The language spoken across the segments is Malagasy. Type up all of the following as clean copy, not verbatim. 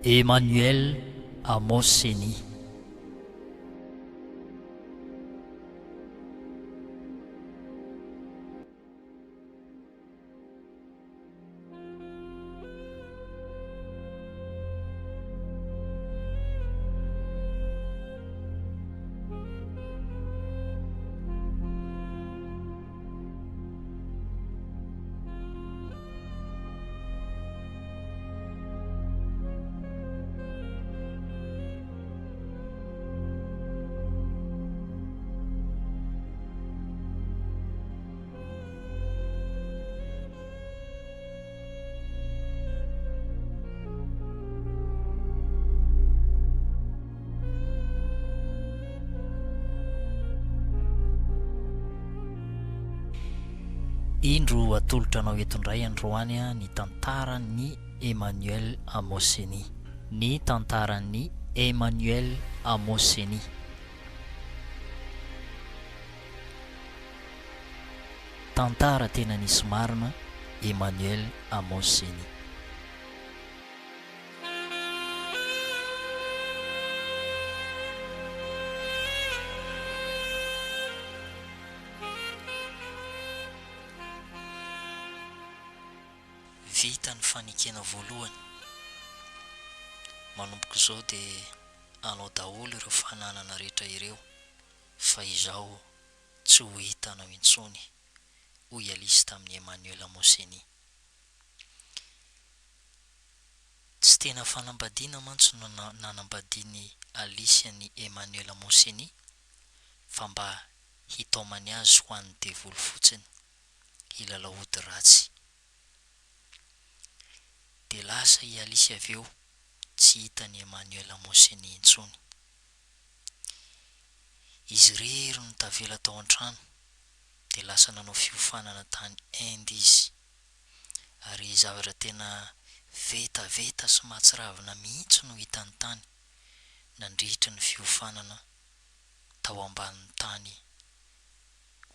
Emmanuel Amoseni. Indro atolotra anao eto indray androany ny tantaran'ny Emmanuel Amoseni. Ny tantaran'ny Emmanuel Amoseni. Tantara tena nisy marina Emmanuel Amoseni. Vita ny fanekena voalohany, manomboka izao dia anao daholo ireo fananana rehetra ireo, fa izaho tsy ho hitanao intsony, hoy Alisy tamin'ny Emmanuel Amoseni. Tsy tena fanambadiana mantsy no nanambadiany Alisy any Emmanuel Amoseni, fa mba hitaomany azy ho an'ny devoly fotsiny hilalahody ratsy. Dia lasa i Alisy avy eo tsy hitany Emmanuel Amoseni intsony. Izy rery no tavela tao an-trano dia lasa nanao fiofanana tany Inde izy, ary zavatra tena vetaveta sy mahatsiravina mihitsy no hitany tany nandritra ny fiofanana tao ambanin'ny tany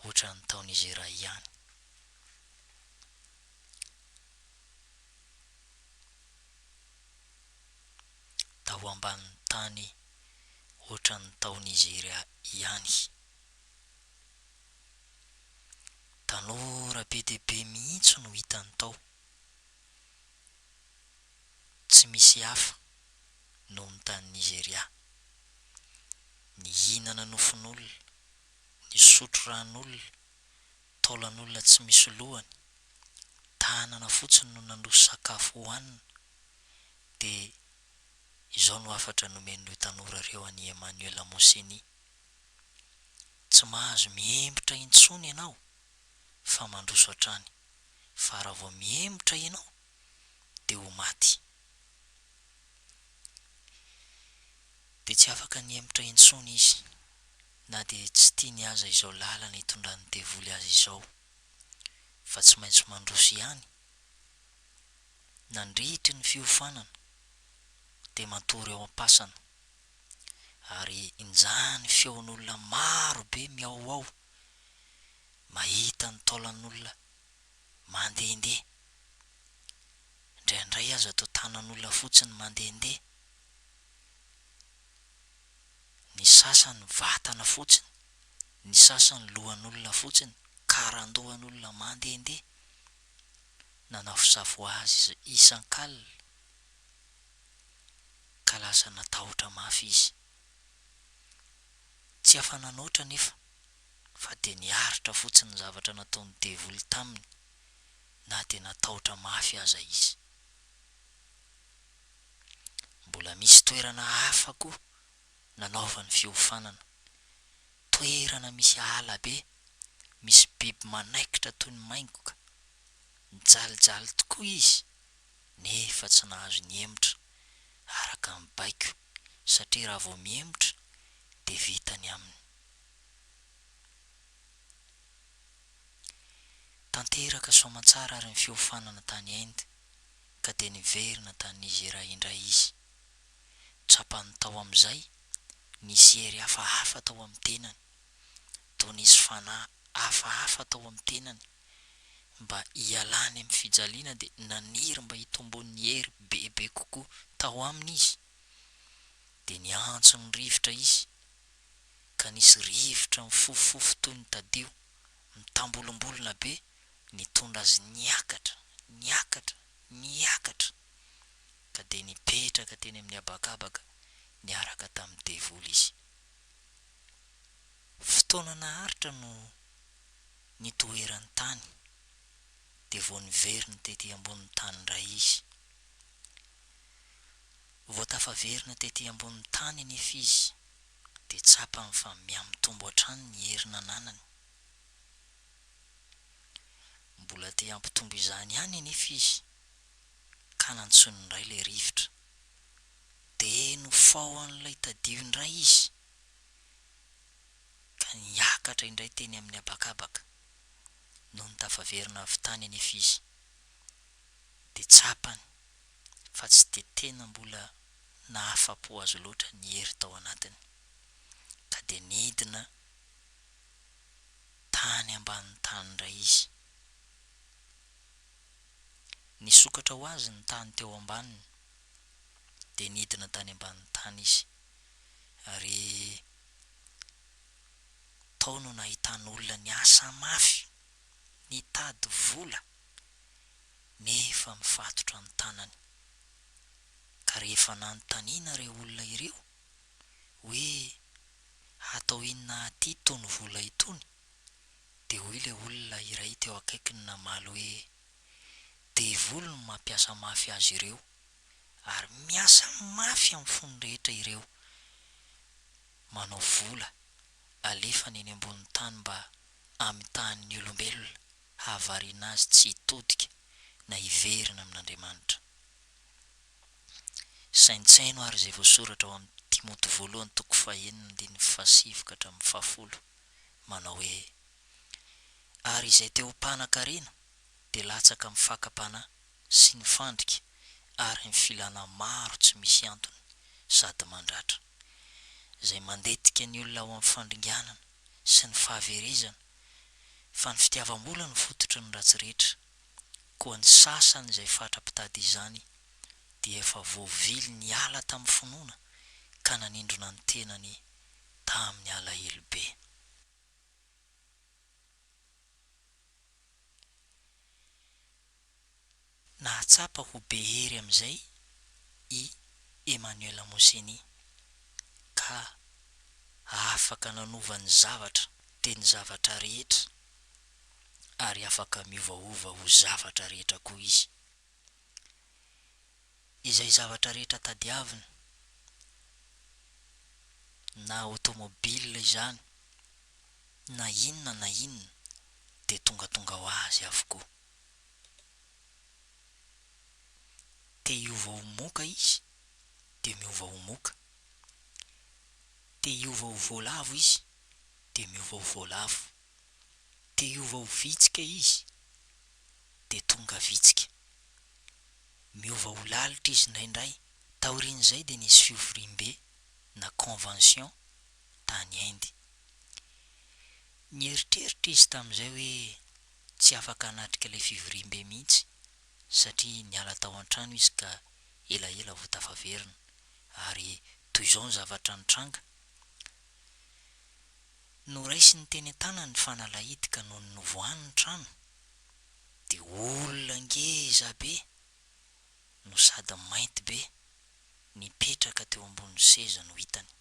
ohatra ny taon'izy iray ihany. Tao ambanin'ny tany ohatra ny taon'izy ihany. Tanora be dia be mihitsy no hitany tao, tsy misy hafa noho ny tany Nigeria. Ny hinana nofon'olona, ny sotro ran'olona, taolan'olona tsy misy lohany, tanana fotsiny no nandroso sakafo hohanina, dia izao no afatra nomen'ireo tanora ireo any Emmanuel Amoseni. Tsy mahazo mihembotra intsony ianao fa mandroso hatrany, fa raha vao mihembotra ianao dia ho maty. Dia tsy afaka nihembotra intsony izy, na dia tsy tiany aza izao lalana hitondran'ny devoly azy izao, fa tsy maintsy mandroso ihany. Nandritry ny fiofanana dia matory ao am-pasana, ary injany feon'olona maro be miao ao, mahita ny taolan'olona mandehandeha. Indraindray aza atao tanan'olona fotsiny mandehandeha, ny sasany vatana fotsiny, ny sasany lohan'olona fotsiny, karandohan'olona mandehandeha. Nanafosafo azy isan-kalina ka lasa natahotra mafy izy. Tsy afa-nanoatra nefa, fa dia niaritra fotsiny ny zavatra nataon'ny devoly taminy, na dia natahotra mafy aza izy. Mbola misy toerana hafa koa nanaovany fiofanana, toerana misy ala be, misy biby manaikitra toy ny maingoka. Nijalijaly tokoa izy, nefa tsy nahazo nihembotra araka ny baiko, satria raha vao mihembotra dia vitany aminy. Tanteraka soamantsara ary ny fiofanana tany Inde, ka dia niverina tany Nigeria indray izy. Tsapany tao amin'izay nisy hery hafahafa tao amin'ny tenany, toa nisy fanahy hafahafa tao amin'ny tenany, mba hialany amin'ny fijaliana dia naniry mba hitombon'ny hery bebe kokoa tao aminy izy dia niantso ny rivotra izy ka nisy rivotra mifofofofo toy ny tadio mitambolombolona be nitondra azy niakatra ka dia nipetraka teny amin'ny habakabaka niaraka tamin'ny devoly izy. Fotoana naharitra no nitoeran'ny tany dia vao niverina tety ambonin'ny tany indray izy. Vao tafaverina tety ambonin'ny tany anefa izy dia tsapany fa miamitombo hatrany ny hery nananany. Mbola te hampitombo izany ihany anefa izy ka nantsony indray ilay rivotra dia nofaohan'ilay tadio indray izy ka niakatra indray teny amin'ny habakabaka noho ny tafaverina avy tany anefa izy dia tsapany fa tsy dia tena mbola nahafa-po azy loatra ny hery tao anatiny ka dia nidina tany ambanin'ny tany indray izy. Nisokatra ho azy ny tany teo ambaniny dia nidina tany ambanin'ny tany izy ary tao no nahitan'olona niasa mafy nitady vola nefa mifatotra ny tanany ka rehefa nanontaniana ireo olona ireo hoe hatao inona aty itony vola itony dia hoy ilay olona iray teo akaikiny namaly hoe devoly no mampiasa mafy azy ireo ary miasa mafy amin'ny fony rehetra ireo manao vola alefany eny ambonin'ny tany mba hamitahany olombelona hahavariana azy tsy hitodika na hiverina amin'Andriamanitra. Saintsaino ary izay voasoratra ao amin'ny Timoty 1:9-10 manao hoe ary izay teo mpanan-karena dia latsaka amin'ny fakapanahy sy ny fandrika ary ny filana maro tsy misy antony sady mandratra izay mandetika ny olona ao amin'ny fandringanana sy ny fahaverezana fa ny fitiavam-bola ny fototry ny ratsy rehetra koa ny sasany izay fatra-pitady izany dia efa voavily ny ala tamin'ny finoana ka nanindrona ny tenany tamin'ny alahelo be. Nahatsapa ho be hery amin'izay i Emmanuel Moseny ka afaka nanova ny zavatra teny zavatra rehetra ary afaka miovaova ho zavatra rehetra koa izy. Izay zavatra rehetra tadiavina na automobilina izany na inona dia tonga ho azy avokoa. Te hiova ho moka izy dia miova ho moka, te hiova ho voalavo izy dia miova ho voalavo, te hiova ho vitsika izy dia tonga vitsika, miova ho lalitra izy indraindray. Taorian'izay dia nisy fivoriam-be na convention tany Inde. Nieritreritra izy tamin'izay hoe tsy afaka hanatrika ilay fivoriam-be mihitsy satria niala tao an-trano izy ka elaela vao tafaverina ary toy izao ny zavatra nitranga. Noraisy ny teny an-tanany ny fanalahidy ka noho ny novohany ny trano dia olona ngeza be no sady mainty be nipetraka teo ambony seza no hitany.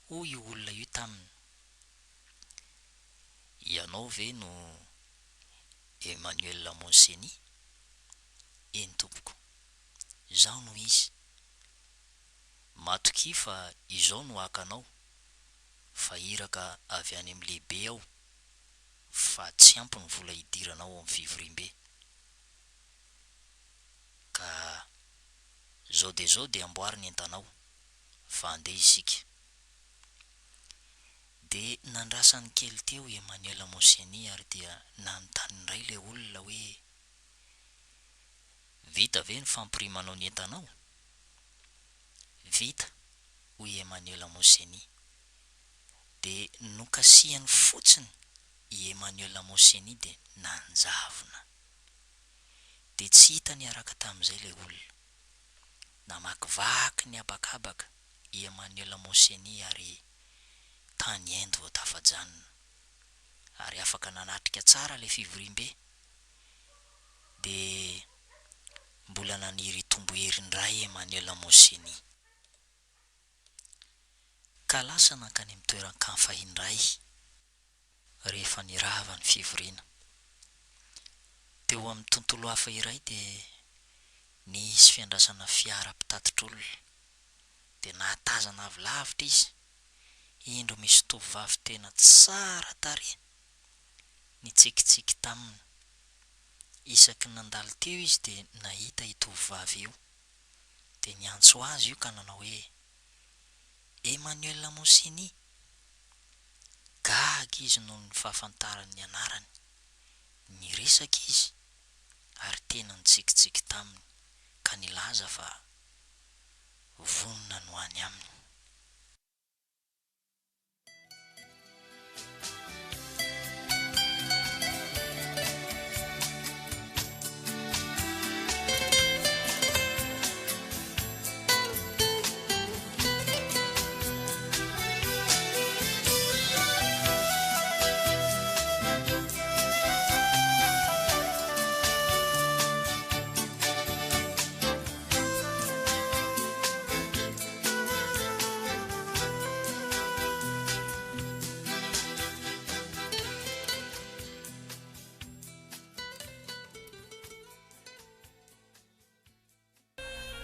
Hoy io olona io taminy, ianao ve no Emmanuel Moseny? Eny tompoko, izaho no izy. Matoki fa izao no hakanao fa iraka avy any amin'ny lehibe aho fa tsy ampy ny vola hidiranao amin'ny fivoriam-be ka zao dia amboary ny entanao fa andeha isika. Dia nandrasany kely teo Emmanuel Moseny ary dia nanontany indray ilay olona hoe vita ve ny fampirimanao ny entanao? Vita, hoy Emmanuel Moseny. Dia nokasihany fotsiny i Emmanuel Moseny de nanjavona, de tsy hitany araka tamin'izay le olona, namakivaky ny abakabaka i Emmanuel Moseny ary tany endo vao tafajanona, ary afaka nanatrika tsara le fivoriam-be, de mbola naniry tombo herin-dray Emmanuel Moseny, ka lasa nankany amin'ny toeran-kafa indray rehefa nirava ny fivoriana. Teo amin'ny tontolo hafa iray de nisy fiandrasana fiara mpitatitr'olona, de nahatazana avy lavitra izy indro misy tovovavy tena tsara tarehy nitsikitsiky taminy. Isaky nandalo teo izy de nahita itovovavy io, de niantso azy io ka nanao hoe Emmanuel Moseny. Gaga izy noho ny fahafantarany ny anarany, niresaka izy ary tena nitsikitsiky taminy ka nilaza fa vonona no any aminy.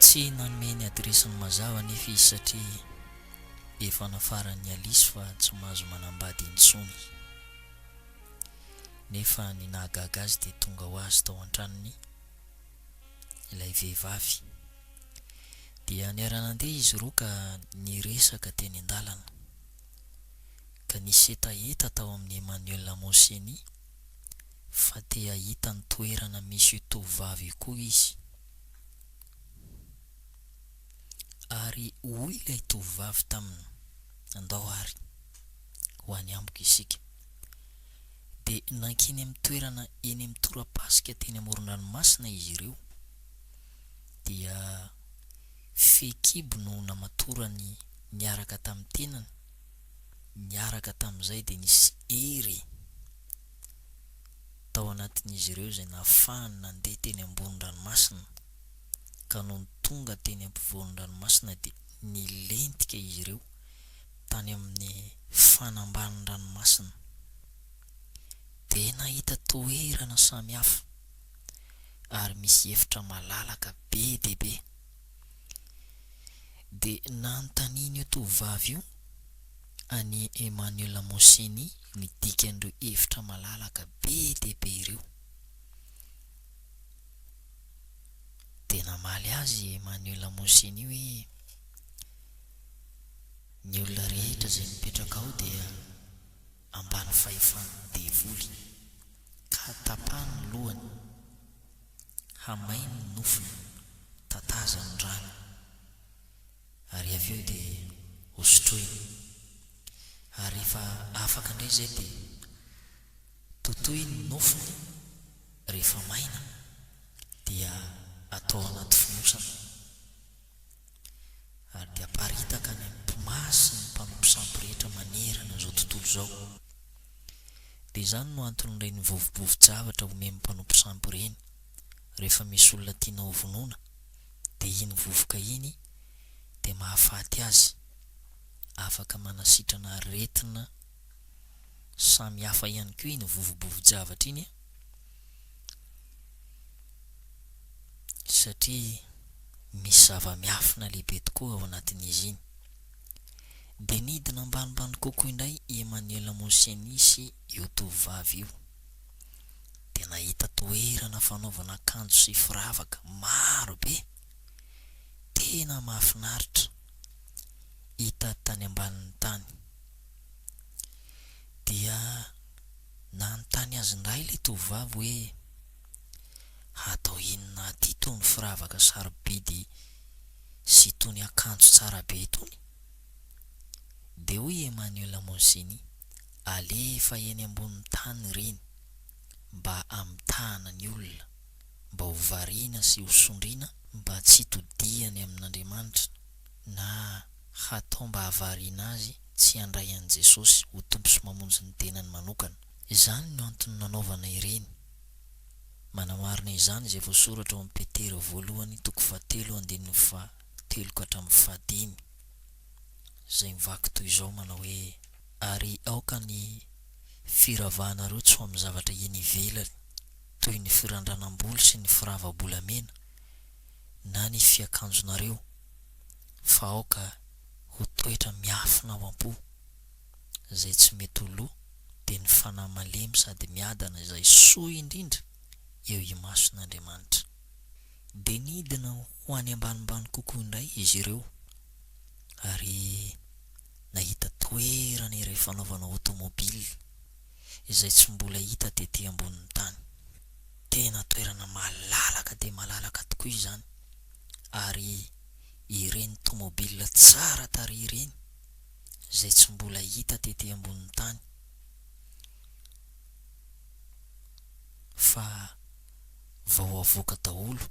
Tsy nanome ny adresin'ny mazava nefa izy satria efa nafarany aliso fa tsy mahazo manambady intsony, nefa ny nahagaga azy de tonga ho azy tao an-tranony ilay vehivavy, dia niara-nandeha izy roa ka niresaka teny an-dalana, ka nisy etaeta tao amin'ny Emmanuel Moseny fa te ahita ny toerana misy io tovovavy koa izy, ary hoy ilay tovovavy taminy andao ary ho any amiko isika, de nankiny amin'ny toerana eny amin'ny tora-pasika teny amoron-dranomasina izy ireo, dia fehikibo no namatorany niaraka tamin'ny tenany, niaraka tamin'izay de nisy hery tao anatin'izy ireo zay nahafahany nandeha teny ambony-ranomasina, ka noho ny tonga teny ampovoan-dranomasina de nilentika izy ireo tany amin'ny fanambanin-dranomasina, de nahita toerana samihafa ary misy efitra malalaka be dehibe, de nanontaniana io tovovavy io any Emmanuel Moseny ny dikan'ireo efitra malalaka be dehibe ireo, de namaly azy Emmanuel Moseny hoe ny olona rehetra zay mipetraka ao dia ambany fahefany devoly, ka tapany ny lohany, hamainy ny nofony, tataza ny rano, ary avy eo de hosotroiny, ary rehefa afaka indray zay de totoy ny nofony, rehefa maina dia atao anaty fonosana, ary de aparitaka ny mpimasy ny mpanompo sampy rehetra manerana zao tontolo zao. De izany no antony ny vovobovo-javatra omeny mpanompo sampy ireny rehefa misy olona tiana ho vonoina, de iny vovoka iny de mahafaty azy, afaka manasitrana aretina samy hafa ihany koa iny vovobovo-javatra iny, satria misy zava-miafina lehibe tokoa ao anatin'izy iny. De nidina ambanimbany kokoa indray Emmanuel Moseny sy io tovovavy io, de nahita toerana fanaovana akanjo sy firavaka maro be, tena mahafinaritra, hita tany ambanin'ny tany. Dia nanontany azy indray le tovovavy hoe atao inona ty tony firavaka sarobidy sy tony akanjo tsara be tony? De hoy Emmanuel Moseny, alefa eny ambony tany ireny mba amitahana ny olona, mba ho variana sy ho sondriana, mba tsy todiany amin'Andriamanitra, na hatao mba havariana azy tsy handray an' Jesosy ho tompo sy mamonjy ny tenany manokana. Izany no antony nanaovana ireny. Manamarina izany izay voasoratra ao amin'ny Petera 1:7-9 izay mivaky toy izao manao hoe: ary aoka ny firavahanareo tsy ho amin'ny zavatra eny ivelany, toy ny firandranam-bolo sy ny firava-bolamena, na ny fiakanjonareo, fa aoka ho toetra miafina ao am-po, izay tsy mety ho loa, dia ny fanahy malemy sady miadana izay soa indrindra eo imason'Andriamanitra. Dia nidina ho any ambanimbany kokoa indray izy ireo, ary nahita toerana iray fanaovana automobile izay tsy mbola hita tety ambonin'ny tany. Tena toerana malalaka dia malalaka tokoa izany, ary ireny tomobile tsara tarehy ireny izay tsy mbola hita tety ambonin'ny tany, fa vao avoaka daholo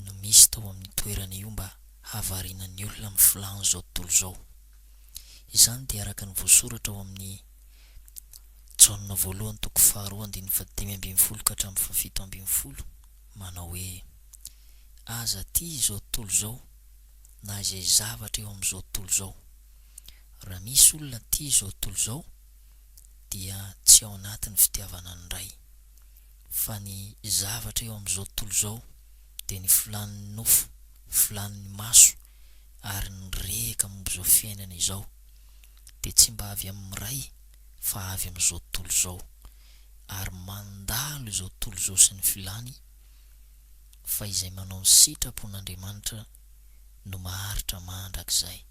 no misy tao amin'ny toerana io mba havariana ny olona amin'ny filàny zao tontolo zao. Izany dia araka ny voasoratra ao amin'ny Jaona 1:2-17 manao hoe: aza ty zao tontolo zao, na izay zavatra eo amin'izao tontolo zao. Raha misy olona ty zao tontolo zao, dia tsy ao anatin'ny fitiavana ny ray, fa ny zavatra eo amin'izao tontolo zao dia ny filan'ny nofo, filan'ny maso, ary ny reka momba izao fiainana izao, dia tsy mba avy amin'ny ray fa avy amin'izao tontolo zao, ary mandalo izao tontolo zao sy ny filany, fa izay manao ny sitrapon'Andriamanitra no maharitra mandrakizay.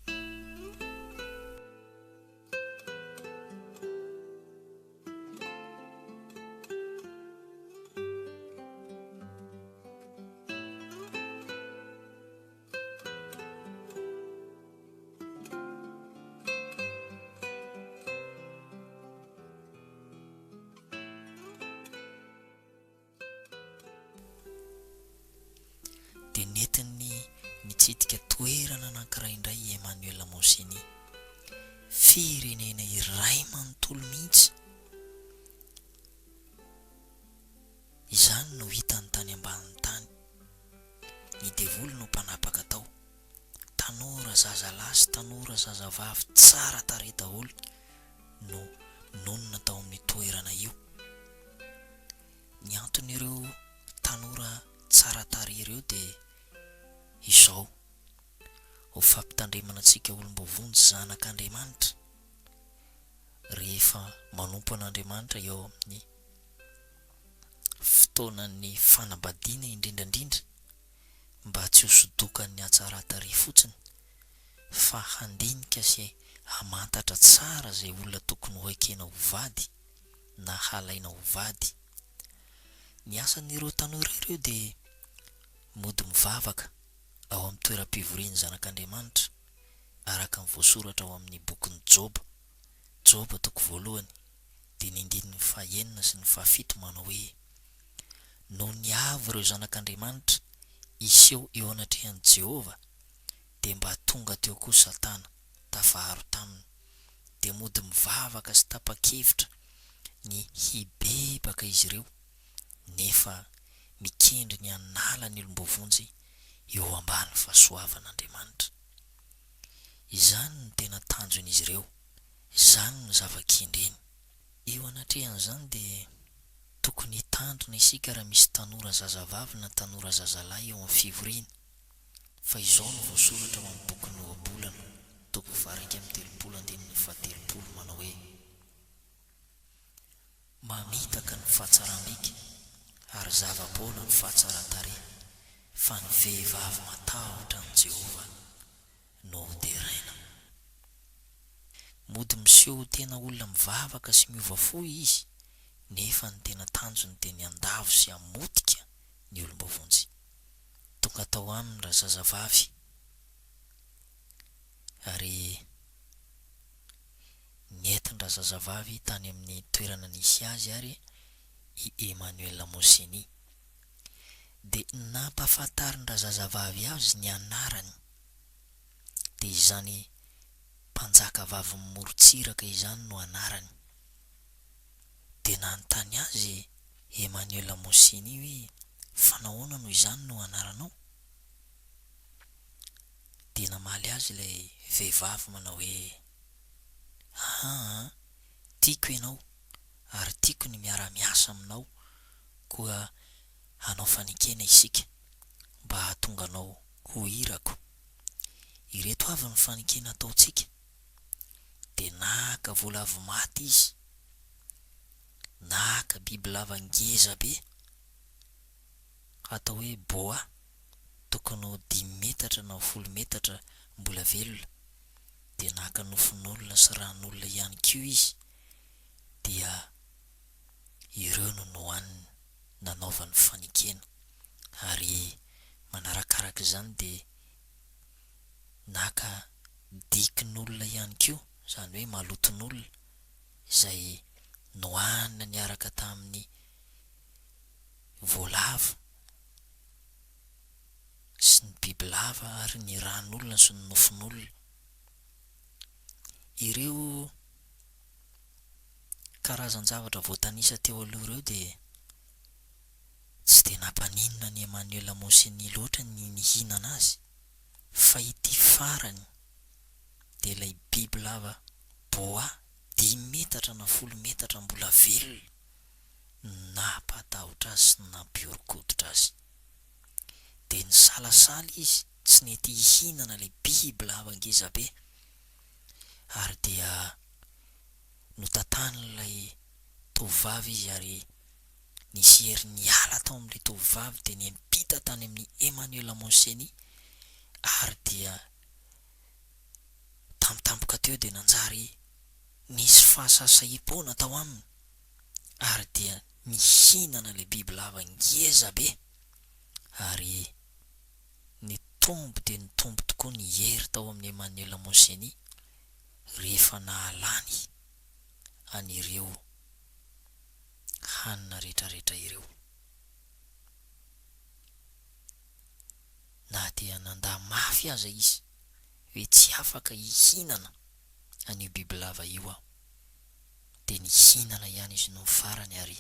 Dia netiny mitsidika toerana anankiray indray Emmanuel Mosini, firenena iray manontolo mihitsy. Izany no hitany tany ambanin'ny tany. Ny devoly no mpanapaka tao, tanora zazalahy sy tanora zazavavy tsara tarehy daholo no nonina tao amin'ny toerana io. Ny anton'ireo tanora tsara tarehy ireo dia izao: ho fampitandremana antsika olombavony zanak'Andriamanitra rehefa manompo an'Andriamanitra eo amin'ny fotoanan'ny fanambadiana indrindrandrindra, mba tsy hosodokan'ny atsara tarehy fotsiny, fa handinika sy hamantatra tsara izay olona tokony ho ekena ho vady na halaina ho vady. Ny asan'ireo tanora ireo dia mody mivavaka ao amin'ny toeram-pivorian'ny zanak'Andriamanitra, araka ny voasoratra ao amin'ny bokin'ny Joba 1:9 sy 7 manao hoe: no niavo ireo zanak'Andriamanitra iseho eo anatrehan'i Jehova, dia mba tonga teo koa Satana tafaharo taminy, dia mody mivavaka sy tapa-kevitra ny hibebaka izy ireo, nefa mikendry ny anala ny olombavonjy eo ambany fahasoavan'Andriamanitra. Izany no tena tanjon'izy ireo, izany no zava-kendreny. Eo anatrehan'izany dia tokony hitandrina isika raha misy tanora zazavavy na tanora zazalahy eo amin'ny fivoriana, fa izao no voasoratra ao amin'ny bokin'ny Ohabolana 2:17 manao hoe: mamitaka ny fahatsaram-bika ary zava-boana ny fahatsaran-tarehy, fa ny vehivavy matahotra ny Jehova no hoderaina. Mody miseho tena olona mivavaka sy miova fohy izy, nefa ny tena tanjony dia ny andavo sy hamotika ny olombavonjy. Tonga tao aminy raha zazavavy, ary nientindra zazavavy tany amin'ny toerana nisy azy ary i Emmanuel Moseny. De nampahafantarindra zazavavy azy ny anarany, de izany mpanjaka vavy morotsiraka izany no anarany. De nanontany azy Emmanuel Moseny hoe fanahoana no izany no anaranao? De namaly azy ilay vehivavy manao hoe tiako ianao ary tiako ny miara-miasa aminao, koa hanao fanekena isika mba hahatonga anao ho irako. Ireto avy ny fanekena ataontsika. De naka voalavo maty izy, naka bibilava ngeza be atao hoe boa, tokony ho 5 metatra na 10 metatra mbola velona. De naka nofon'olona sy ran'olona ihany koa izy, dia ireo no nohaniny nanaovany fanekena. Ary manarakaraka izany de naka dikin'olona ihany koa, izany hoe maloton'olona izay nohanina niaraka tamin'ny voalavo sy ny bibilava ary ny ran'olona sy ny nofon'olona. Ireo karazan-javatra voatanisa teo aloha ireo de tsy de nampaninona ny Emmanuel Moseny loatra ny nihinana azy, fa ity farany de ilay bibilava boa 5 metatra na 10 metatra mbola velona nampatahotra azy sy nampiorokoditra azy. De ny salasala izy tsy nety hihinana ilay bibilava ngeza be, ary dia notantanin'ilay tovovavy izy ary nisy hery niala tao amin'ilay tovovavy de niampita tany amin'ny Emmanuel Moseny, ary dia tampotampoka teo de nanjary nisy fahasasa-hipoana tao aminy, ary dia nihinana ilay bibilava ngeza be. Ary nitombo de nitombo tokoa ny hery tao amin'ny Emmanuel Moseny rehefa nahalany an'ireo hanina rehetrarehetra ireo. Na dia nandà mafy aza izy hoe tsy afaka hihinana an'io bibilava io aho, de nihinana ihany izy no farany. Ary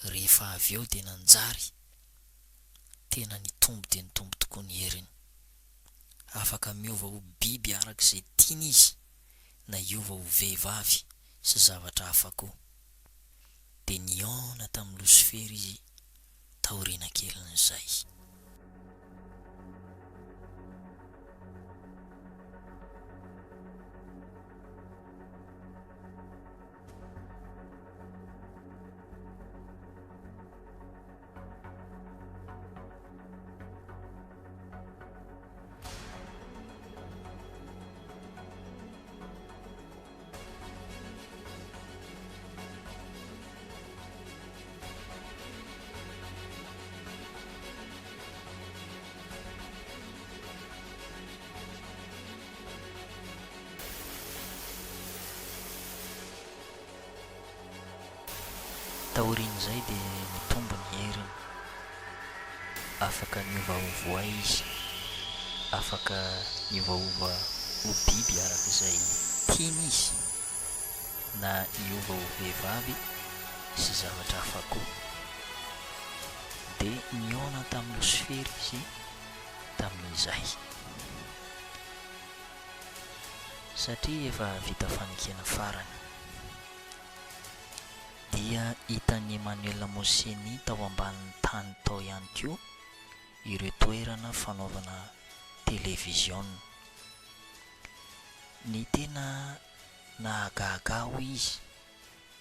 rehefa avy eo de nanjary tena nitombo de nitombo tokoa ny heriny, afaka miova ho biby arak'izay tiany izy, na hiova ho vehivavy sy zavatra hafa koa. De niona tamin'ny losifera izy taoriana kelin'izay. Taorian'izay de mitombo ny heriny, afaka miovaova izy, afaka miovaova ho biby arak'izay tiany izy, na hiova ho vehivavy sy zavatra hafa koa. De niona tamin'ny losifera izy tamin'izay, satria efa vita fanekena farany. Dia hitan'ny Emmanuel Moseny tao ambanin'ny tany tao ihany koa ireo toerana fanaovana televizion. Ny tena nahagaga ho izy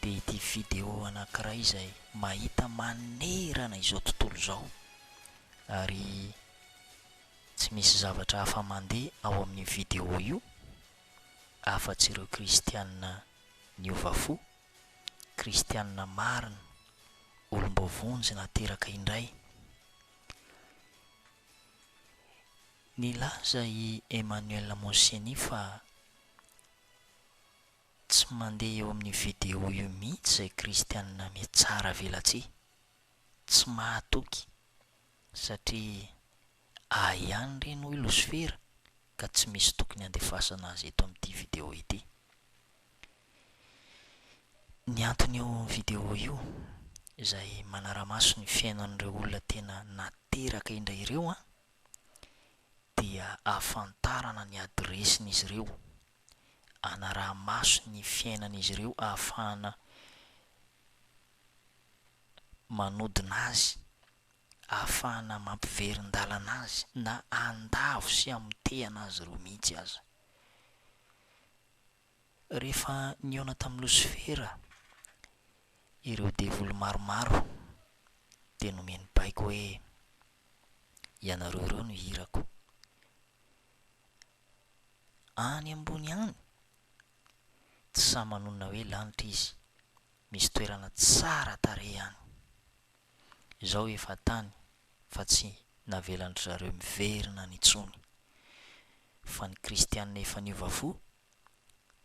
de ity video anankiray izay mahita manerana izao tontolo izao, ary tsy misy zavatra hafa mandeha ao amin'ny video io afa-tsy ireo kristianina niova fo, kristianina marina, olombavonjy nateraka indray. Nilaza i Emmanuel Moseny fa tsy mandeha eo amin'ny vidéo io mihitsy zay kristianina metsara velatsia, tsy mahatoky satria ihany reny hoe losifera ka tsy misy tokony andefasana azy eto amin'ity vidéo ity. Ny antony eo amin'ny vidéo io izay manara-maso ny fiainan'ireo olona tena nateraka indray ireo dia ahafantarana ny adresin'izy ireo, anaraha-maso ny fiainan'izy ireo, ahafahana manodina azy, ahafahana mampiverin-dalana azy na andavo sy amitehana azy ireo mihitsy aza. Rehefa nihaona tamin'ny losifera ireo devoly maromaro dia nomeny baiko hoe ianareo ireo no hirako, any ambony any tsy sa manonna hoe lanitra izy, misy toerana tsara tarehy any. Izao efa tany fa tsy navelan'ny zareo miverina n'intsony, fa ny kristianina efa niova fo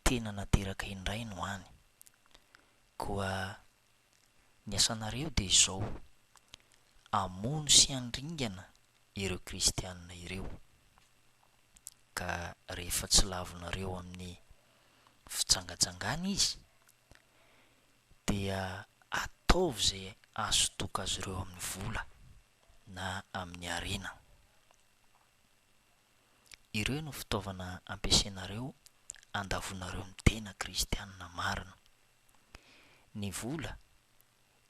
tena nateraka indray no any. Koa ny asanareo dia izao, hamono sy handringana ireo kristianina ireo, ka rehefa tsy lavinareo amin'ny fitsangatsangana izy dia ataovy zay azo toka azy ireo amin'ny vola na amin'ny arena. Ireo no fitaovana ampiasainareo andavonareo amin'ny tena kristianina marina. Ny vola,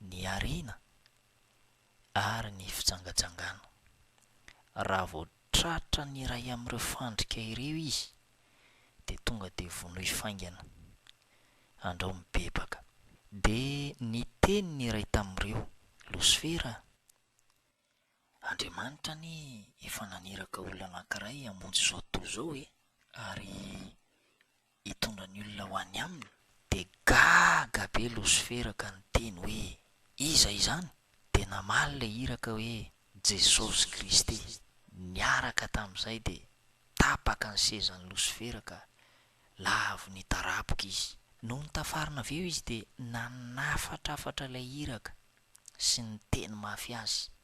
ny arena ary ny fitsangatsangana. Raha vao tratra ny iray amin'ireo fandrika ireo izy dia tonga dia vonoy faingana, andrao mibebaka. Dia ny teny ny iray tamin'ireo, losifera, Andriamanitra ny efa naniraka olona anankiray hamonjy izao tontolo izao ary hitondra ny olona ho any aminy. Dia gaga be losifera ka niteny hoe iza izany? Dia namaly ilay iraka hoe Jesosy Kristy. Niaraka tamin'izay dia tapaka ny sezan'ny losifera ka lavo ny tarapoka izy. Noho ny tafarina avy eo izy dia nanafatrafatra ilay iraka sy ny teny mafy azy.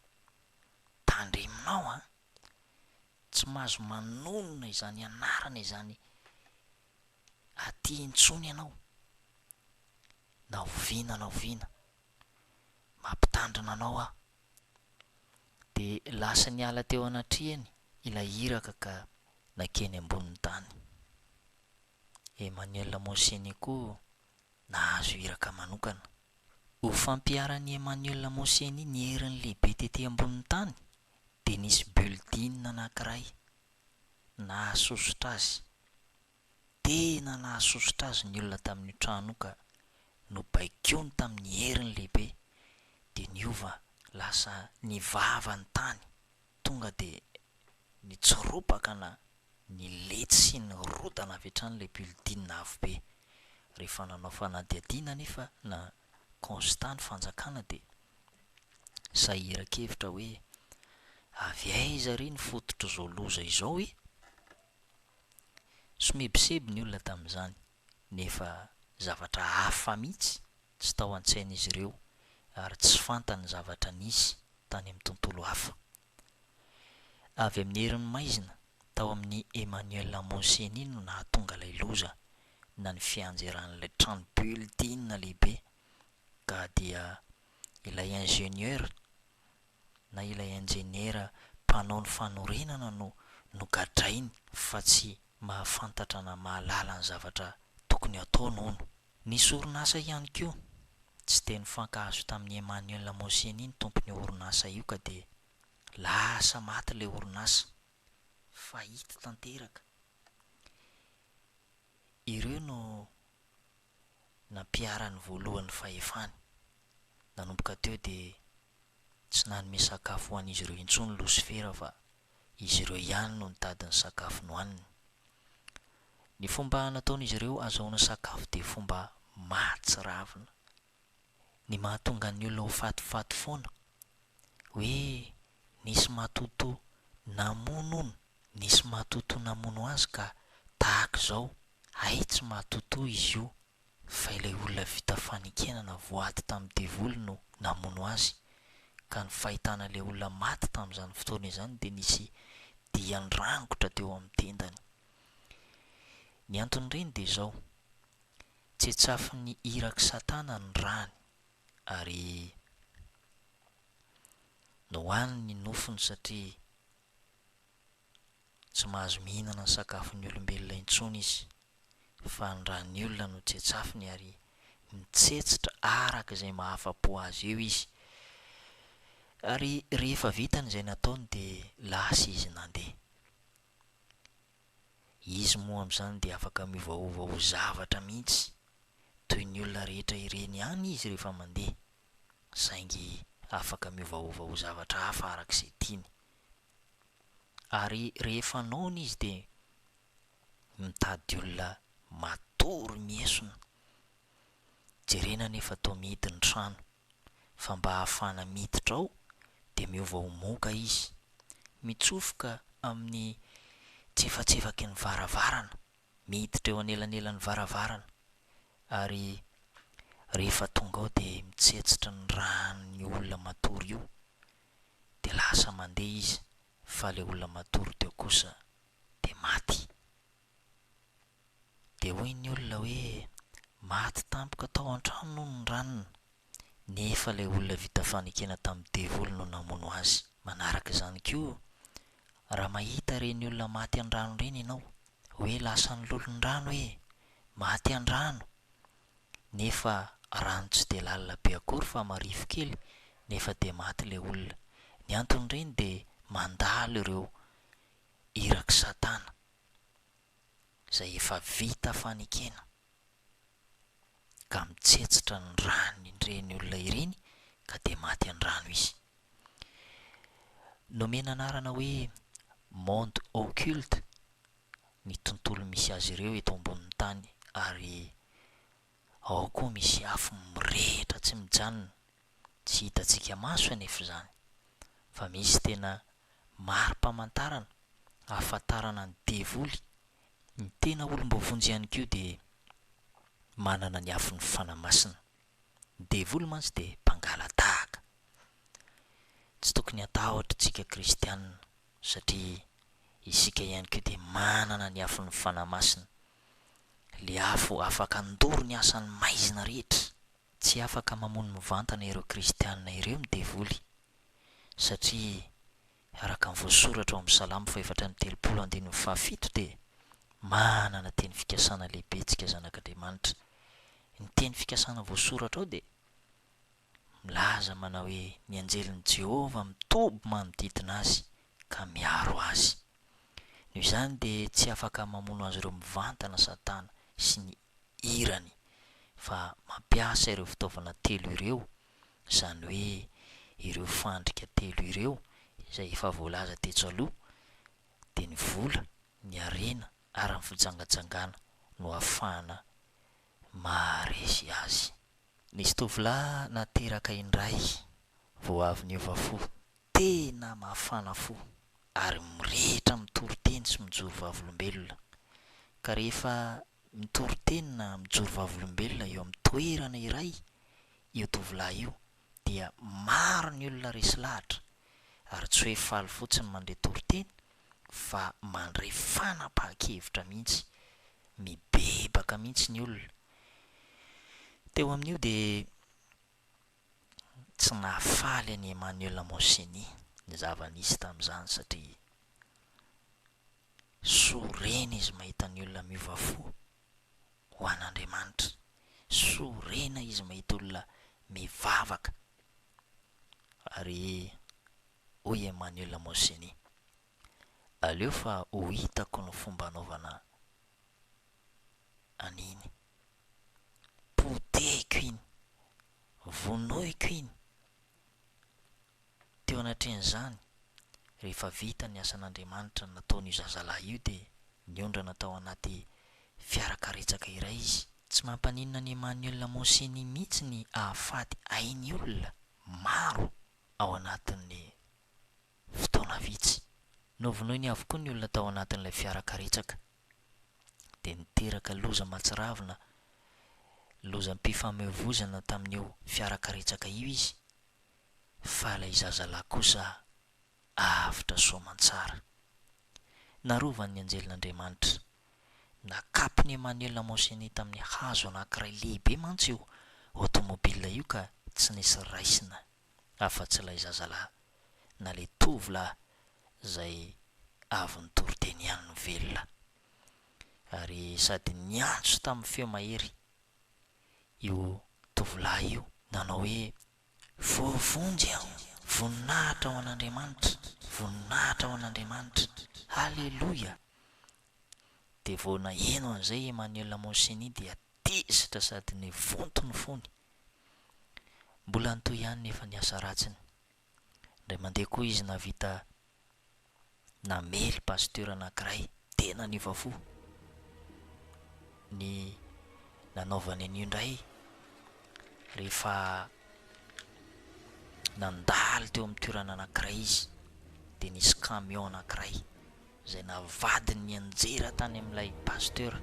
Tandreminao tsy mahazo manonona izany anarana izany aty intsony ianao, na oviana na oviana, mampitandrina anao dia lasa niala teo anatrehany ilay iraka ka nakeny ambonin'ny tany. Emmanuel Mosieny koa nahazo iraka manokana. Ho fampiaran'ny Emmanuel Mosieny ny herin'ny lehibe tety ambonin'ny tany dia nisy bulletin anankiray nahasosotra azy, tena nahasosotra azy ny olona tamin'ny trano ka nobaikony tamin'ny herin'ny lehibe dia niova lasa nivava ny tany, tonga dia nitsoropaka na niletsy sy nirodana avy hatrany ilay bulletin avo be. Rehefa nanao fanadihadiana nefa na constat ny fanjakana dia sahira-kevitra hoe avy aiza ry ny fototra izao loza izao somebiseby ny olona tamin'izany, nefa zavatra hafa mihitsy tsy tao an-tsain'izy ireo ary tsy fantany zavatra nisy tany amin'ny tontolo hafa. Avy amin'ny herin'ny maizina tao amin'ny Emmanuel Mosieny iny no nahatonga ilay loza na ny fianjeran'ilay trano bulletin lehibe, ka dia ilay ingénieur na ilay ingéniera mpanao ny fanorenana no gadrainy fa tsy mahafantatra na mahalala ny zavatra tokony hatao nono. Nisy orinasa ihany koa tsy dia nifankahazo tamin'ny Emmanuel Mosieny iny tompon'io orinasa io, ka dia lasa maty ilay orinasa, fahita tanteraka. Ireo no nampiarany voalohan'ny fahefany. Nanomboka teo dia tsy nanome sakafo ho an'izy ireo intsony losifera fa izy ireo ihany no nitady ny sakafo nohaniny. Ny fomba nataon'izy ireo azahoana sakafo dia fomba matsy ravina. Ny mahatonga ny olona ho fatifaty foana hoe nisy matoto namono ono, nisy matoto namono azy ka tahaka izao, ay tsy matoto izy io, fa ilay olona vita fanekenana voaty tamin'ny devoly no namono azy, ka ny fahitana ilay olona maty tamin'izany fotoana izany dia nisy dian-drangotra teo amin'ny tendany. Ny anton'ireny dia izao: tsetsafin'ny iraky satana ny rany ary nohaniny ny nofony satria tsy mahazo mihinana ny sakafon'ny olombelona intsony izy, fa ny ran'ny olona no tsetsafiny ary mitsetsitra araka izay mahafa-po azy eo izy. Ary rehefa vitany izay nataony dia lasa izy nandeha. Izy moa amin'izany dia afaka miovaova ho zavatra mihitsy toy ny olona rehetra ireny ihany izy rehefa mandeha, saingy afaka miovaova ho zavatra hafa arak'izay tiany. Ary rehefa naona izy dia mitady olona matory miesona. Jerena nefa toa midiny trano, fa mba hahafahana miditra ao dia miova ho moka izy, mitsofoka amin'ny tsefatsefaky ny varavarana, miditra eo anelanelan'ny varavarana, ary rehefa tonga ao dia mitsetsitra ny ran'ny olona matory io, dia lasa mandeha izy, fa ilay olona matory teo kosa dia maty. Dia hoy ny olona hoe maty tampoka tao an-trano noho ny ranony, nefa ilay olona vita fanekena tamin'ny devoly no namono azy. Manaraka izany koa, raha mahita ireny olona maty an-drano ireny ianao, hoe lasa ny lolon-drano hoe maty an-drano, nefa rano tsy dia lalina be akory fa marifo kely, nefa dia maty ilay olona. Ny anton'ireny dia mandalo ireo iraky satana izay efa vita fanekena, ka mitsetsitra ny ran'ireny olona ireny ka dia maty an-drano izy. Nomena anarana hoe monde occulte ny tontolo misy azy ireo eto ambonin'ny tany, ary ao koa misy afo mirehitra tsy mijanona, tsy hitantsika maso anefa izany, fa misy tena mari-pamantarana ahafantarana ny devoly. Ny tena olom-bavonjy ihany koa dia manana ny afony fanamasina. Ny devoly mantsy dia mpangala-tahaka. Tsy tokony atahotritsika kristianina satria isika ihany koa dia manana ny afony fanamasina, le afo afaka andoro ny asan'ny maizina rehetra. Tsy afaka mamono mivantana ireo kristianina ireo ny devoly, satria araka ny voasoratra ao amin'ny Salamo 4:7 dia manana teny fikasana lehibe tsika zanak'Andriamanitra. Ny teny fikasana voasoratra ao dia milaza manao hoe ny anjelin'i Jehova mitoby manodidina azy ka miaro azy. Noho izany dia tsy afaka mamono azy ireo mivantana Satana sy ny irany, fa mampiasa ireo fitaovana telo ireo, izany hoe ireo fandrika telo ireo izay efa voalaza tetso aloha, dia ny vola, ny harena ary ny fijangajangana no ahafahana maharesy azy. Nisy tovolahy nateraka indray vao avy niova fo, tena mafana fo ary mirehitra mitory teny sy mijoro vavolombelona. Ka rehefa mitory teny na mijoro vavolombelona eo amin'ny toerana iray, io tovolahy io dia maro ny olona resy lahatra, ary tsy hoe faly fotsiny mandray tory teny, fa mandray fanapahan-kevitra mihitsy, mibebaka mihitsy ny olona. Teo amin'io dia tsy nahafaly any Emmanuel Moseny ny zava-nisy tamin'izany, satria sorena izy mahita ny olona miova fo ho an'Andriamanitra, sorena izy mahita olona mivavaka. Ary hoy Emmanuel Moseny: aleo fa ho hitako ny fomba anaovana an'iny, poteko iny, vonoiko iny. Teo anatren'izany, rehefa vita ny asan'Andriamanitra nataon'io zazalahy io dia niondrana tao anaty fiarakaretsaka iray izy. Tsy mampaninona ny Emmanuel Moseny mihitsy ny ahafaty hainy olona maro ao anatin'ny fotoana vitsy. Novonoiny avokoa ny olona tao anatin'ilay fiarakaretsaka, dia niteraka loza matsiravina lozam-pifamoivoizana tamin'io fiarakaretsaka io izy, fa ilay zazalahy kosa avitra soamantsara. Narovan'ny anjelin'Andriamanitra, nakapiny Emmanuel Lamoseny tamin'ny hazo anankiray lehibe mantsy io automobile io ka tsy nisy raisina afa-tsy ilay zazalahy na le tovolahy zay avy nitoriteny ihany no velona, ary sady niantso tamin'ny feo mahery io tovolahy io, nanao hoe voavonjy aho, voninahitra ao an'Andriamanitra, voninahitra ao an'Andriamanitra, halleloia. De vao naheno an'izay Emmanuel Lamoseny dia tezitra sady nivontony fony. Mbola nitoy ihany nefa ny asa ratsiny. Ndray mandeha koa izy navita namely pasteur anankiray tena niva fo. Ny nanaovany an'io indray rehefa nandalo teo amin'ny toerana anankiray izy, de nisy camion anankiray zay navadiny ny anjera tany amin'ilay pasteur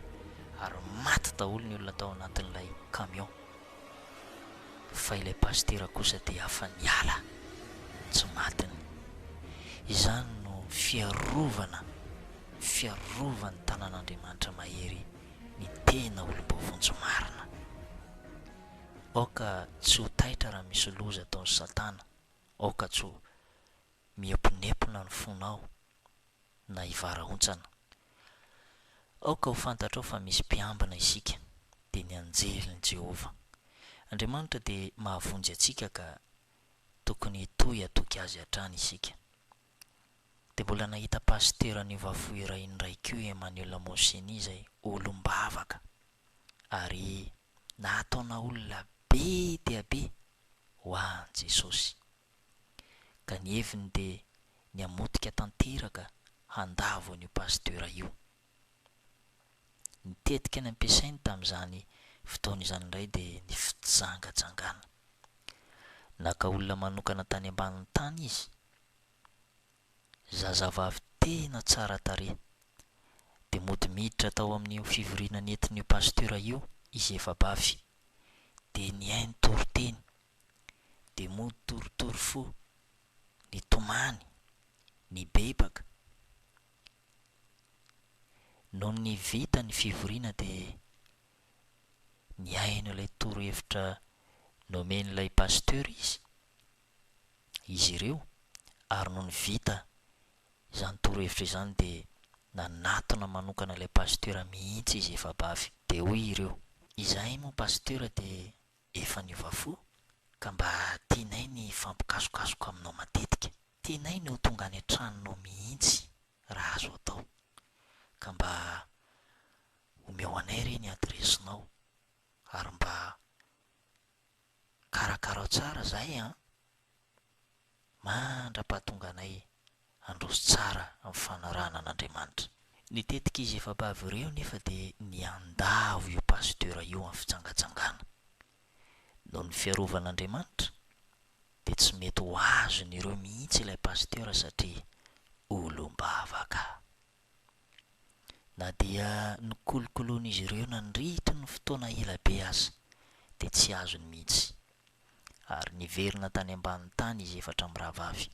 ary maty daholo ny olona tao anatin'ilay camion. Fa ilay pasteur kosa dia afa niala, tsy matiny. Izany no fiarovany tanàn'Andriamanitra mahery ny tena olom-bavonjy marina. Aoka tsy ho taitra raha misy loza ataon'ny Satana, aoka tsy ho miemponempona ny fonao na ivaraontsana. Aoka ho fantatrao fa misy mpiambina isika, dia ny anjelin'i Jehova. Andriamanitra dia mahavonjy atsika ka tokony toy atoky azy hatrany isika. Dia mbola nahita pasteur nivafo iray indray koa Emmanuel Lamoseny izay olom-bavaka, ary nataona olona be dia be ho an'i Jesosy. Ka ny heviny dia niamotika tanteraka handavo an'io pasteur io. Nitetika ny ampiasainy tamin'izany fotoana izany indray dia ny fijangajangana. Naka olona manokana tany ambanin'ny tany izy, zazavavy tena tsara tarehy, dia mody miditra tao amin'ny fivoriana nentin'io pasteur io izy efa bafy, dia nihaino toriteny, dia mody toritory fo, ny tomany, ny bebaka. Noho ny vita ny fivoriana dia nihaino ilay torohevitra nomen'ilay pasteur izy ireo, ary noho ny vita izany torohevitra izany dia nanatona manokana ilay pasteur mihitsy izy efa bafy. Dia hoy ireo, izahay moa pasteur dia efa niova fo, ka mba tianay ny fampikasokasoka aminao matetika, tianay ny ho tonga any an-tranonao mihitsy raha azo atao, ka mba omeo anay re ny adresinao, ary mba karakarao tsara zahay mandra-pahatonga anay handroso tsara amin'ny fanarahana an'Andriamanitra. Nitetika izy efa bavy ireo nefa dia niandavo io pasteur io amin'ny fijangajangana. Noho ny fiarovana dia tsy mety ho azony ireo mihitsy ilay pasteur satria olom-bavaka. Na dia nikolokoloan'izy ireo nandritra ny fotoana ela be aza dia tsy azony mihitsy, ary niverina tany ambanin'ny tany izy efatra am'rahavavy.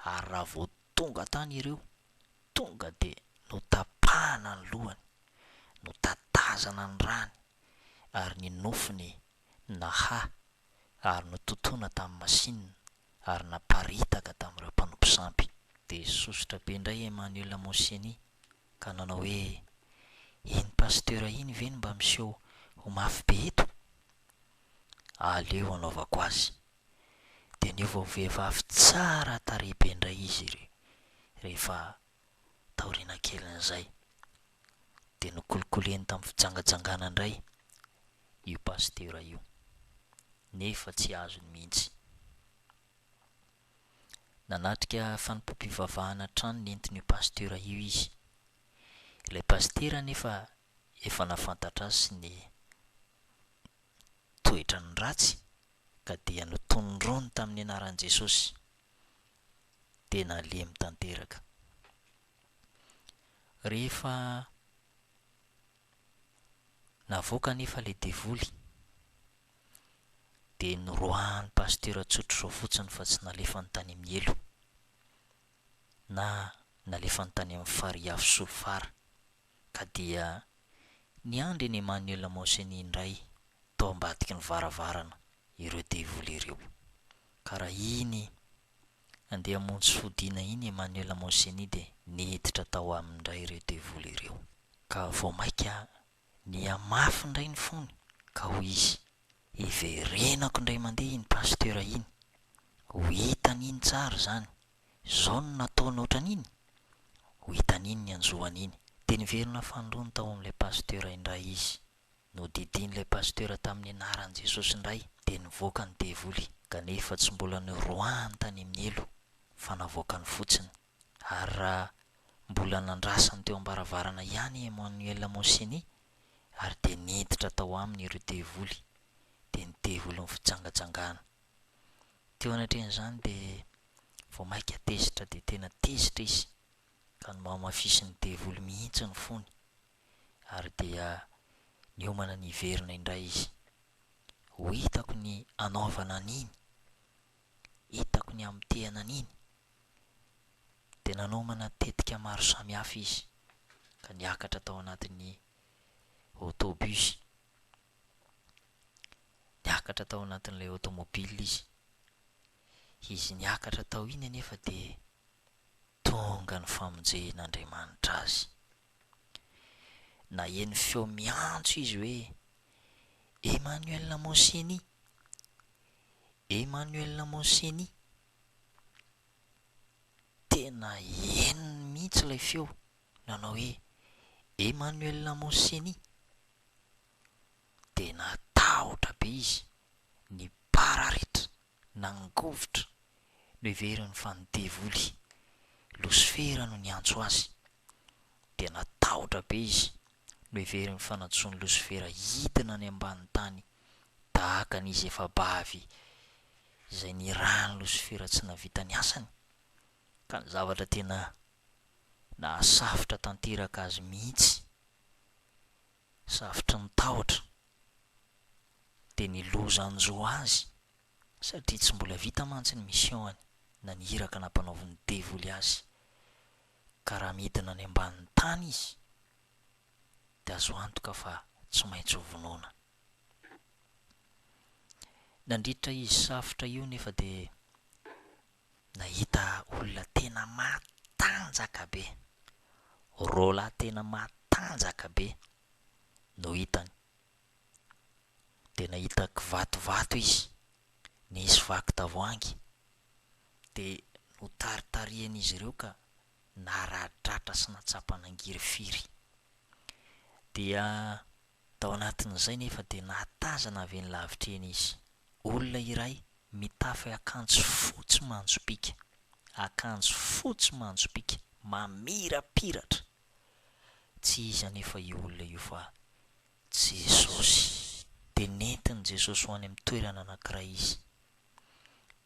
Ary raha vao tonga tany ireo, tonga dia notapahana ny lohany, notatazana ny rany, ary ny nofiny naha, ary nototoana tamin'ny masinina, ary naparitaka tamin'ireo mpanompo sampy. Dia sosotra be indray Emmanuel Lamoseny ka nanao hoe, iny pasteur iny ve no mba miseho ho mafy be eto? Aleo anaovako azy. Dia niova vehivavy tsara tarehy be indray izy rehefa taoriana kelin'izay, dia nikolokoleny tamin'ny fijangajangana indray io pasteur io, nefa tsy azony mihitsy. Nanatrika fanompom-pivavahana trano nentin'io pasteur io izy. Ilay pasteur nefa efa nafantatra azy sy ny toetra ny ratsy, ka dia notondrony tamin'ny anaran'i Jesosy, tena lemy tanteraka. Rehefa navoaka nefa ilay devoly dia noroahany pastera tsotra zao fotsiny fa tsy nalefany tany amin'ny elo na nalefany tany amin'ny fariafo solofara, ka dia niandry ny Emmanuel Moseny indray tao ambadiky ny varavarana ireo devoly ireo. Ka raha iny andeha hamonjy fodiana iny Emmanuel Moseny dia niditra tao amindray ireo devoly ireo, ka vao maika niamafy indray ny fony ka hoy izy, iverenako indray mandeha iny pastera iny, ho hitan'iny tsara zany, zao no nataony ohatran'iny, ho hitan'iny ny anjohan'iny. Dia niverina fandroany tao amin'ilay pastera indray izy, nodidian'ilay pastera tamin'ny anaran'i Jesosy indray, dia nivoaka ny devoly, kanefa tsy mbola noroahany tany amin'ny elo fa navoakany fotsiny. Ary raha mbola nandrasany teo ambaravarana ihany Emmanuel Moseny, ary dia niditra tao aminy ireo devoly, dia ny devoly ny fijangajangana. Teo anatrehan'izany dia vao maika tezitra dia tena tezitra izy, ka ny mamafisy ny devoly mihitsy ny fony, ary dia niomana niverina indray izy, ho hitako ny anaovana an'iny, hitako ny amtehana an'iny. Dia nanomana tetika maro samihafa izy, ka niakatra tao anatin'ny autobus, niakatra tao anatin'ilay automobile izy niakatra tao iny anefa dia tonga ny famonjen'Andriamanitra azy. Naheno feo miantso izy hoe, Emmanuel Moseny, Emmanuel Moseny. Tena henony mihitsy ilay feo, nanao hoe Emmanuel Moseny. Dia natahotra be izy, nipararitra, nangovotra, no heveriny fa ny devoly Losifera no niantso azy. Dia natahotra be izy, no heveriny fa natsoiny Losifera hidina any ambanin'ny tany, tahaka n'izy efa bavy izay nirahany Losifera tsy navita ny asany. Ka ny zavatra tena nahasafitra tanteraka azy mihitsy, safitra ny tahotra, dia niloza anjo azy, satria tsy mbola vita mantsy ny misionany na nihiraka nampanaoviny devoly azy. Ka raha midina any ambanin'ny tany izy dia azo antoka fa tsy maintsy hovonoana. Nandritra izy safitra io nefa dia nahita olona tena matanjaka be, rola tena matanjaka be no hitany. Dia nahita kivatovato izy, nisy vaky tavoahangy, dia notaritarian'izy ireo ka naradratra sy natsapanangiry firy. Dia tao anatin'izay nefa dia nahatazana avy ny lavitreny izy olona iray mitafy akanjo fotsy manjopika, akanjo fotsy manjopika, mamirapiratra. Tsy iza anefa io olona io fa Jesosy. Dia nentin' Jesosy ho any amin'ny toerana anankiray izy,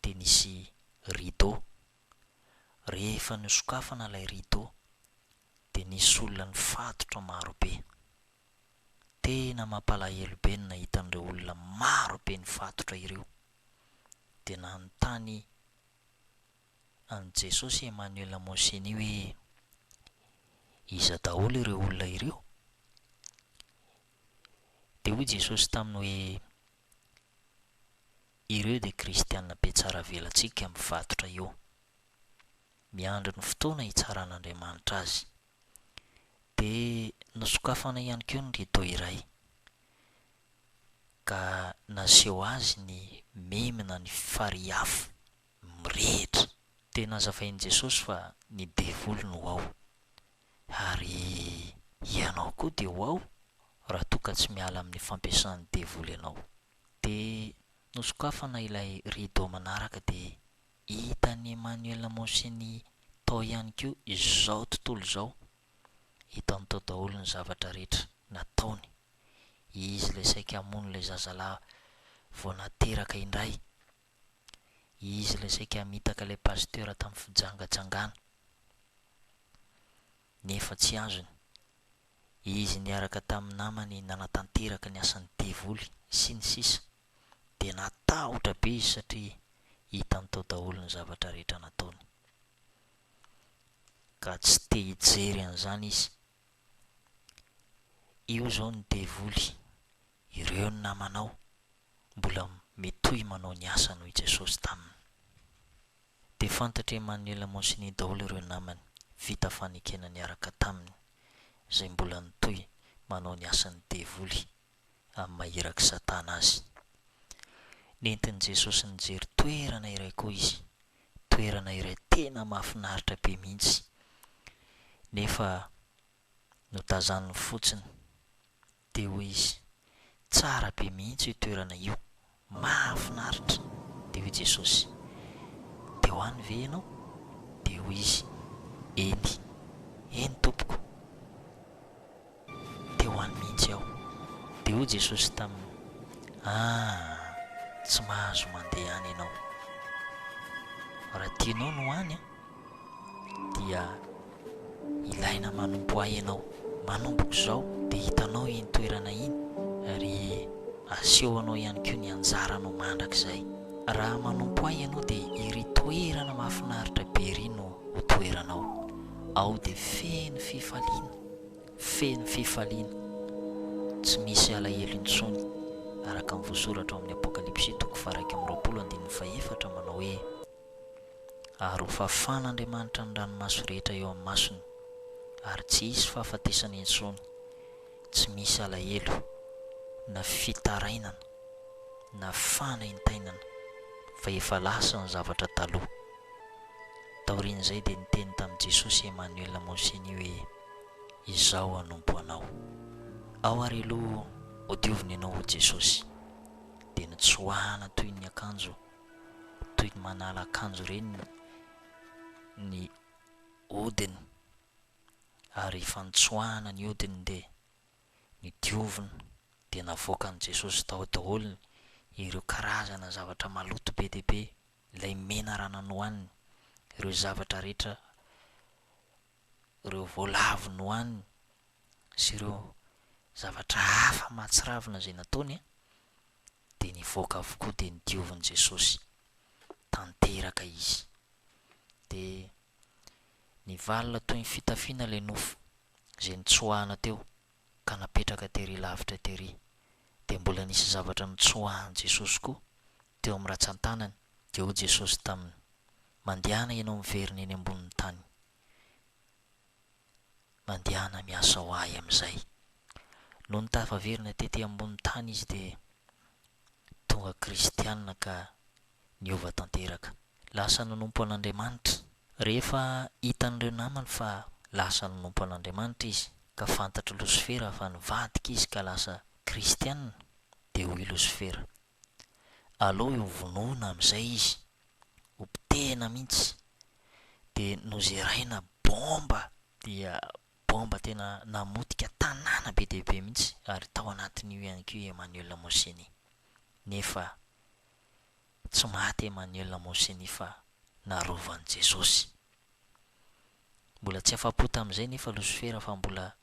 dia nisy rideau. Rehefa nisokafana ilay rideau dia nisy olona nifatotra marobe. Tena mampalahelo be ny nahita an'ireo olona marobe nifatotra ireo. Dia nanontany an Jesosy Emmanuel Moseny hoe, iza daholo ireo olona ireo? Dia hoy Jesosy taminy hoe, ireo dia kristianina be tsara velantsika mifatotra eo, miandry ny fotoana hitsaran'Andriamanitra azy. Dia nosokafana ihany koa ny rideau iray, ka naseho azy ny memina ny fariafo mirehitra. Dia nazavain'i Jesosy fa ny devoly no ao, ary ianao koa dia ho ao raha toa ka tsy miala amin'ny fampiasan'ny devoly ianao. Dia nosokafana ilay rideau manaraka dia hitan'ny Emmanuel Moseny tao ihany koa izao tontolo izao, hitany tao daholo ny zavatra rehetra nataony. Izy ilay saika hamono ilay zazalahy vao nateraka indray, izy ilay saika hamitaka ilay pastera tamin'ny fijangajangana, nefa tsy azony. Izy niaraka tamin'ny namany nanatanteraka ny asan'ny devoly sy ny sisa, dia natahotra be izy satria hitany tao daholo ny zavatra rehetra nataony, ka tsy te hijery an'izany izy. Io zao ny devoly, ireo ny namanao mbola metohy manao ny asa noho i Jesosy taminy. Dia fantatra Emmanuel Monseny daholo ireo namany vita fanekena niaraka taminy, izay mbola nitohy manao ny asan'ny devoly amin'ny mahiraka Satana azy. Nentin'i Jesosy nijery toerana iray koa izy, toerana iray tena mahafinaritra be mihitsy, nefa notazaniny fotsiny dia hoy izy, tsara be mihitsy io toerana io, mahafinaritra. Dia hoy Jesosy, dia ho any ve ianao? Dia hoy izy, eny tompoko, dia ho any mihitsy aho. Dia hoy Jesosy taminy, tsy mahazo mandeha any ianao, raha tianao no hany dia ilaina manompo ahy ianao, manomboko zao dia hitanao iny toerana iny, ary asehoanao ihany koa ny anjaranao mandrakizay. Raha manompo ahy ianao dia iry toerana mahafinaritra be iry no ho toeranao, ao dia feno fifaliana, tsy misy alahelo intsony, araka ny voasoratra amin'ny Apokalipsy 2:24 manao hoe, ary ho fafan'Andriamanitra ny ranomaso rehetra eo amin'ny masony, ary tsy hisy fahafatesana intsony, tsy misy alahelo na fitarainana na fanaintainana, fa efa lasa ny zavatra taloha. Taorian'izay dia niteny tamin'i Jesosy Emmanuel Monseny hoe, izaho hanompo anao. Ao ary aloha ho diovina ianao ho Jesosy, dia nitsoahana toy ny akanjo, toy ny manala akanjo ireny ny hodiny, ary fanitsoahana ny hodiny dia nidiovina, dia navoaka an' Jesosy tao daholo ireo karazana zavatra maloto be dia be, ilay mena rana nohaniny, ireo zavatra rehetra, ireo voalavo nohaniny, sy ireo zavatra hafa mahatsiravina izay nataony, dia nivoaka avokoa, dia nidiovin' Jesosy tanteraka izy. Dia nivalina toy ny fitafiana ilay nofo izay nitsoahana teo ka napetraka tery lavitra tery, dia mbola nisy zavatra nitsoahan' Jesosy koa teo amin'ny ratsan-tanany. Dia hoy Jesosy taminy, mandehana ianao miverina eny ambonin'ny tany, mandehana miasa ho ahy amin'izay. No nitafaverina tety ambonin'ny tany izy dia tonga kristianina ka niova tanteraka, lasa nanompo an'Andriamanitra. Rehefa hitan'ireo namany fa lasa nanompo an'Andriamanitra izy, ka fantatra Losifera fa nivadika izy ka lasa kristianina, dia hoy Losifera, aleo hovonoina amin'izay izy, ho pitehina mihitsy, dia nozeraina bomba, dia bomba tena namotika tanàna be dia be mihitsy, ary tao anatin'io ihany koa Emmanuel Monseny. Nefa tsy maty Emmanuel Monseny fa narovan'i Jesosy. Mbola tsy afa-po tamin'izay nefa Losifera, fa mbola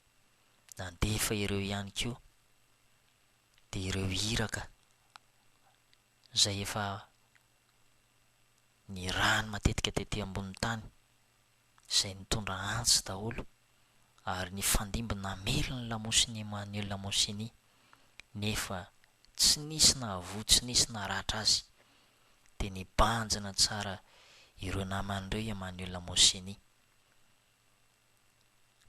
nandefa ireo ihany koa, dia ireo iraka izay efa nirahany matetika tety ambonin'ny tany, izay nitondra antsy daholo, ary ny fandimby namelony lamosiny Emmanuel Monseny, nefa tsy nisy nahavoa, tsy nisy naratra azy, dia nibanjina tsara ireo naman'ireo Emmanuel Monseny,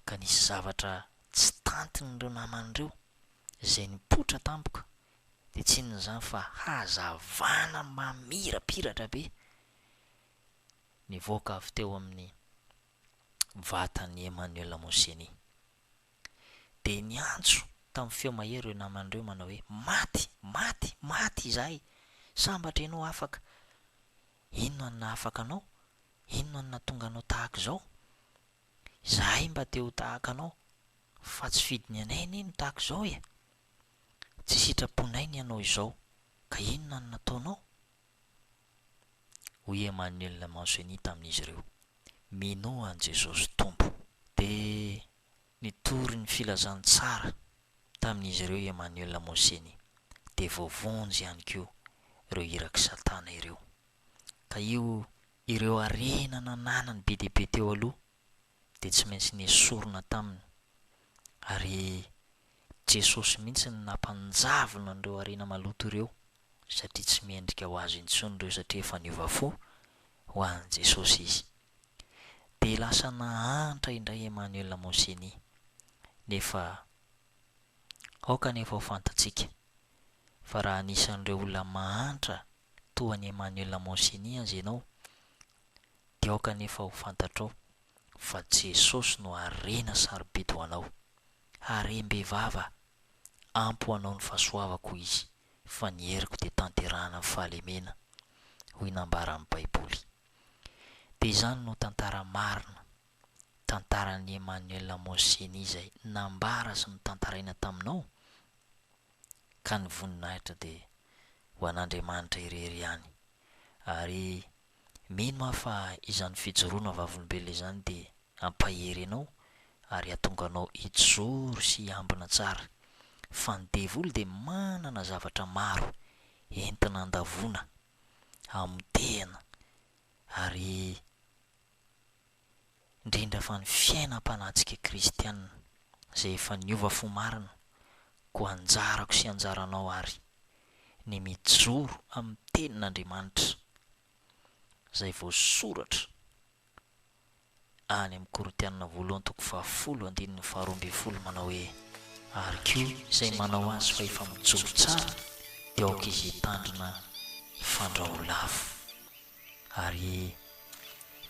ka nisy zavatra tsy tantin'ireo naman'ireo izay nipotra tampoka, dia tsy inon'izany fa hazavana mamirapiratra be nivoaka avy teo amin'ny vatan'i Emmanuel Monseny. Dia niantso tamin'ny feo mahery ireo naman'ireo manao hoe, maty izahay, sambatra ianao afaka, inona no nahafaka anao, inona no nahatonga anao tahaka izao, izahay mba te ho tahaka anao, fa tsy fidiny anay anie no tahaka izao tsy sitraponay ny ianao izao, ka inona no nataonao? Hoy Emmanuel Monseny tamin'izy ireo, mino an' Jesosy Tompo. Dia nitory ny filazantsara tamin'izy ireo Emmanuel Monseny, dia voavonjy ihany koa ireo iraky satana ireo. Ka io ireo arena nananany be deaibe teo aloha dia tsy maintsy nesorona taminy, ary Jesosy mihitsy ny nampanjavona an'ireo arena maloto ireo, satria tsy miendrika ho azy intsony ireo satria efa niova fo ho an'i Jesosy izy. Dia lasa nahantra indray Emmanuel Moseny, nefa aoka nefa ho fantatsika fa raha anisan'ireo olona mahantra toa ny Emmanuel Moseny azy ianao, dia aoka nefa ho fantatrao fa Jesosy no harena sarobidy ho anao, harem-behivava ampy ho anao ny fahasoavako izy, fa ny heriko dia tanterahana amin'ny fahalemena hoy nambaran'ny Baiboly. Dia izany no tantara marina, tantaran'i Emmanuel Moseny izay nambara sy notantaraina taminao, ka ny voninahitra dia ho an'Andriamanitra irery ihany. Ary mino ma fa izany fijoroana vavolombelona izany dia ampahery anao ary ahatonga anao hijoro sy hiambina tsara, fa ny devoly dia manana zavatra maro entina andavona, amotehana, ary indrindra fa ny fiainam-panatsika kristianina izay efa niova fo marina, koa anjarako sy anjaranao ary ny mijoro amin'ny tenin'Andriamanitra izay voasoratra any amin'ny Korintianina 1:12 manao hoe: ary koa izay manao azy fa efa mijoro tsara dia aoka izy hitandrina fandraholavo. Ary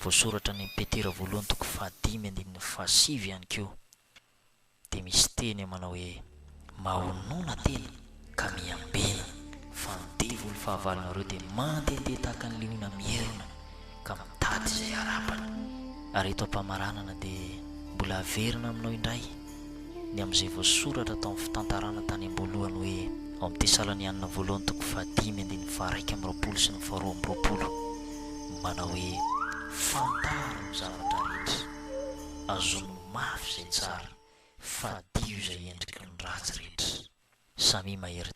voasoratra ny Petera 1:5-7 ihany koa dia misy teny manao hoe: mahonoana tena ka miambena, fa ny devoly fahavalonareo dia mandehandeha tahaka ny leona mierina ka mitady izay harapany. Ary eto am-pamaranana dia mbola averina aminao indray ny amin'izay voasoratra tao amin'ny fitantarana tany am-boalohany hoe ao amin'ny Tesalonianina 1:5-20 sy ny 2:20, manao hoe: fantaro ny zavatra rehetra, azono mafy izay tsara, fa dio izay endriky ny ratsy rehetra. Samy mahery